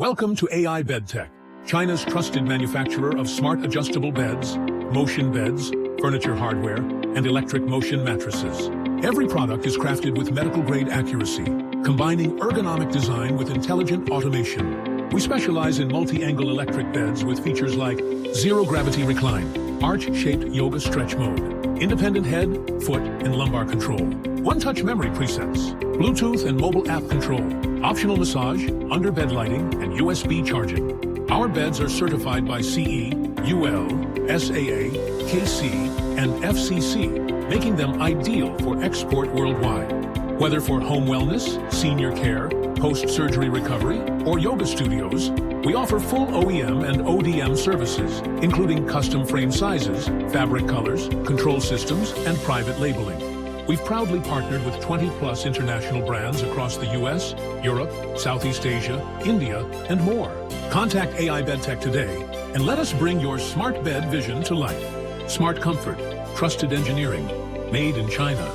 Welcome to AIBedTech, China's trusted manufacturer of smart adjustable beds, motion beds, furniture hardware, and electric motion mattresses. Every product is crafted with medical-grade accuracy, combining ergonomic design with intelligent automation. We specialize in multi-angle electric beds with features like zero-gravity recline, arch-shaped yoga stretch mode, independent head, foot, and lumbar control, one-touch memory presets, Bluetooth and mobile app control, optional massage, under-bed lighting, and USB charging. Our beds are certified by CE, UL, SAA, KC, and FCC, making them ideal for export worldwide. Whether for home wellness, senior care, post-surgery recovery, or yoga studios, we offer full OEM and ODM services, including custom frame sizes, fabric colors, control systems, and private labeling. We've proudly partnered with 20-plus international brands across the US, Europe, Southeast Asia, India, and more. Contact AIBedTech today and let us bring your smart bed vision to life. Smart comfort, trusted engineering, made in China.